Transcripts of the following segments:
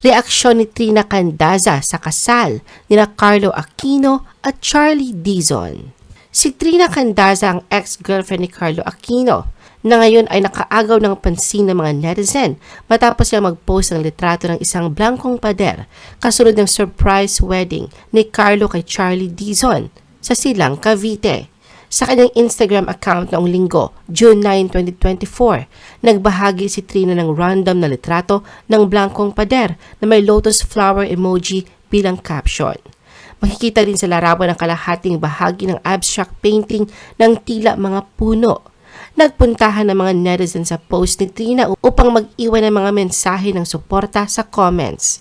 Reaksyon ni Trina Candaza sa kasal nina Carlo Aquino at Charlie Dizon. Si Trina Candaza ang ex-girlfriend ni Carlo Aquino na ngayon ay nakaagaw ng pansin ng mga netizen matapos siya mag-post ng litrato ng isang blankong pader kasunod ng surprise wedding ni Carlo kay Charlie Dizon sa Silang, Cavite. Sa kanyang Instagram account noong linggo, June 9, 2024, nagbahagi si Trina ng random na litrato ng blankong pader na may lotus flower emoji bilang caption. Makikita din sa larawan ng kalahating bahagi ng abstract painting ng tila mga puno. Nagpuntahan ng mga netizen sa post ni Trina upang mag-iwan ng mga mensahe ng suporta sa comments.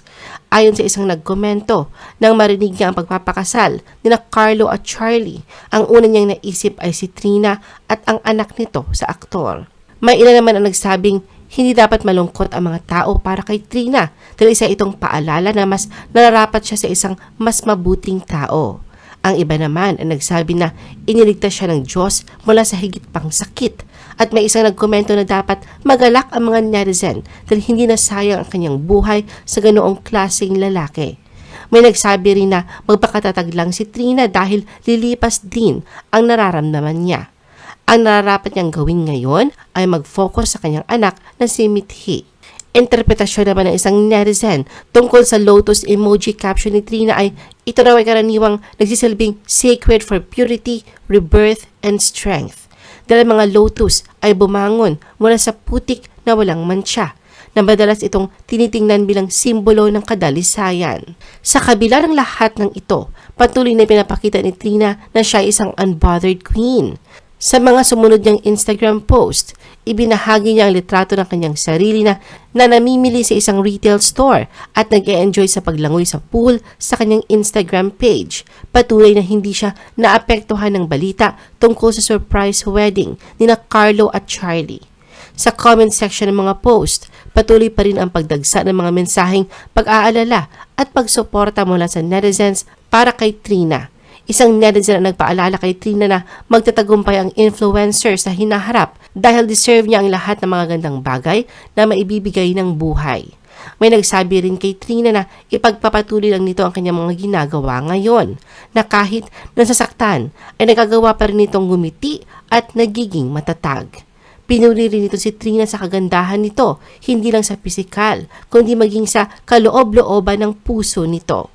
Ayon sa isang nagkomento, nang marinig niya ang pagpapakasal nina Carlo at Charlie, ang una niyang naisip ay si Trina at ang anak nito sa aktor. May ilan naman ang nagsabing hindi dapat malungkot ang mga tao para kay Trina dahil isa itong paalala na mas nararapat siya sa isang mas mabuting tao. Ang iba naman ang nagsabi na iniligtas siya ng Diyos mula sa higit pang sakit at may isang nagkomento na dapat magalak ang mga netizen dahil hindi na sayang ang kanyang buhay sa ganoong klaseng lalaki. May nagsabi rin na magpakatatag lang si Trina dahil lilipas din ang nararamdaman niya. Ang nararapat niyang gawin ngayon ay mag-focus sa kanyang anak na si Mithi. Interpretasyon naman ng isang netizen tungkol sa lotus emoji caption ni Trina ay ito raw ay karaniwang nagsisilbing sacred for purity, rebirth, and strength. Dahil mga lotus ay bumangon mula sa putik na walang mancha, na madalas itong tinitingnan bilang simbolo ng kadalisayan. Sa kabila ng lahat ng ito, patuloy na pinapakita ni Trina na siya ay isang unbothered queen. Sa mga sumunod niyang Instagram post, ibinahagi niya ang litrato ng kanyang sarili na namimili sa isang retail store at nag-e-enjoy sa paglangoy sa pool sa kanyang Instagram page. Patuloy na hindi siya naapektuhan ng balita tungkol sa surprise wedding nina Carlo at Charlie. Sa comment section ng mga post, patuloy pa rin ang pagdagsa ng mga mensaheng pag-aalala at pagsuporta mula sa netizens para kay Trina. Isang netizen ang nagpaalala kay Trina na magtatagumpay ang influencer sa hinaharap dahil deserve niya ang lahat ng mga gandang bagay na maibibigay ng buhay. May nagsabi rin kay Trina na ipagpapatuloy lang nito ang kanyang mga ginagawa ngayon, na kahit nasasaktan ay nagagawa pa rin itong gumiti at nagiging matatag. Pinuri rin ito si Trina sa kagandahan nito, hindi lang sa pisikal, kundi maging sa kaloob-looban ng puso nito.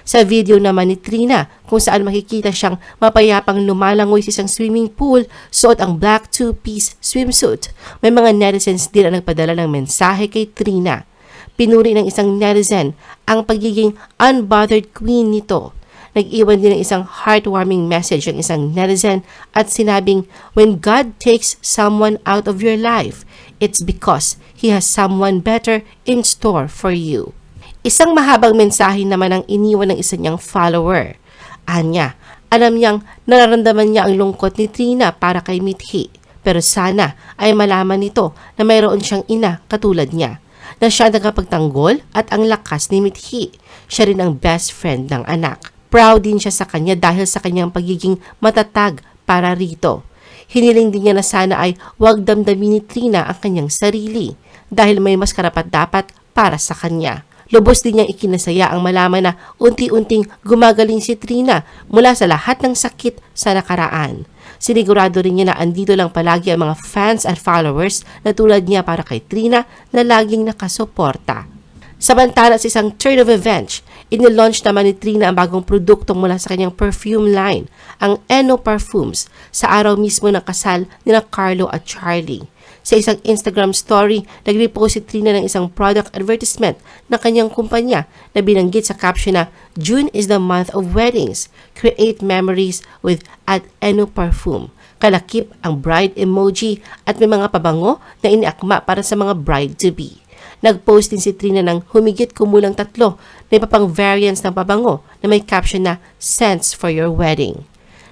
Sa video naman ni Trina kung saan makikita siyang mapayapang lumalangoy sa isang swimming pool, suot ang black two-piece swimsuit. May mga netizens din ang nagpadala ng mensahe kay Trina. Pinuri ng isang netizen ang pagiging unbothered queen nito. Nag-iwan din ng isang heartwarming message ang isang netizen at sinabing, "When God takes someone out of your life, it's because He has someone better in store for you." Isang mahabang mensahe naman ang iniwan ng isa niyang follower. Anya, alam niyang nararamdaman niya ang lungkot ni Trina para kay Mithi, pero sana ay malaman nito na mayroon siyang ina katulad niya, na siya nagpagtanggol at ang lakas ni Mithi. Siya rin ang best friend ng anak. Proud din siya sa kanya dahil sa kanyang pagiging matatag para rito. Hiniling din niya na sana ay huwag damdamin ni Trina ang kanyang sarili dahil may mas karapat-dapat para sa kanya. Lubos din niyang ikinasaya ang malaman na unti-unting gumagaling si Trina mula sa lahat ng sakit sa nakaraan. Sinigurado rin niya na andito lang palagi ang mga fans at followers na tulad niya para kay Trina na laging nakasuporta. Samantala sa isang turn of events, inilaunch naman ni Trina ang bagong produkto mula sa kanyang perfume line, ang Eno Parfums, sa araw mismo ng kasal nina Carlo at Charlie. Sa isang Instagram story, nag-repost si Trina ng isang product advertisement ng kanyang kumpanya na binanggit sa caption na June is the month of weddings. Create memories with Eno Parfum. Kalakip ang bride emoji at may mga pabango na iniakma para sa mga bride-to-be. Nag-post din si Trina ng humigit kumulang 3 na iba pang variants ng pabango na may caption na Scents for your wedding.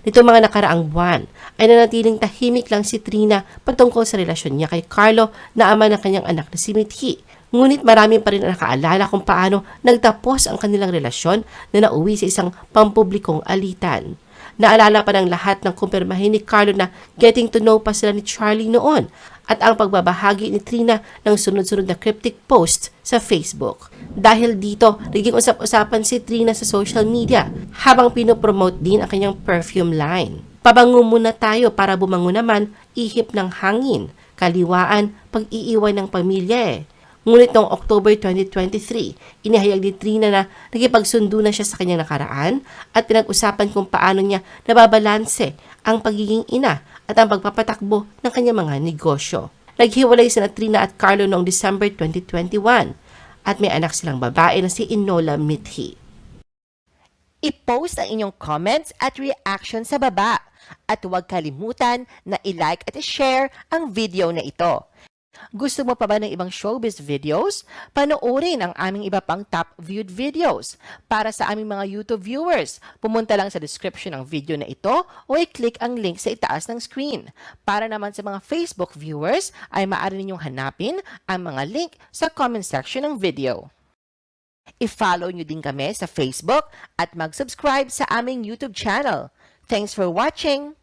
Nito mga nakaraang buwan ay nanatiling tahimik lang si Trina patungkol sa relasyon niya kay Carlo na ama ng kanyang anak na si Mithi. Ngunit marami pa rin ang nakaalala kung paano nagtapos ang kanilang relasyon na nauwi sa isang pampublikong alitan. Naalala pa ng lahat ng kumpirmahin ni Carlo na getting to know pa sila ni Charlie noon at ang pagbabahagi ni Trina ng sunod-sunod na cryptic posts sa Facebook. Dahil dito, naging usap-usapan si Trina sa social media habang pinopromote din ang kanyang perfume line. Pabango muna tayo para bumango naman, ihip ng hangin, kaliwaan, pag-iiwan ng pamilya Ngunit noong October 2023, inihayag ni Trina na nakipagsundo na siya sa kanyang nakaraan at pinag-usapan kung paano niya nababalanse ang pagiging ina at ang pagpapatakbo ng kanyang mga negosyo. Naghiwalay sina Trina at Carlo noong December 2021 at may anak silang babae na si Enola Mithi. I-post ang inyong comments at reaction sa baba at huwag kalimutan na i-like at i-share ang video na ito. Gusto mo pa ba ng ibang showbiz videos? Panoorin ang aming iba pang top viewed videos. Para sa aming mga YouTube viewers, pumunta lang sa description ng video na ito o i-click ang link sa itaas ng screen. Para naman sa mga Facebook viewers, ay maaari ninyong hanapin ang mga link sa comment section ng video. I-follow nyo din kami sa Facebook at mag-subscribe sa aming YouTube channel. Thanks for watching!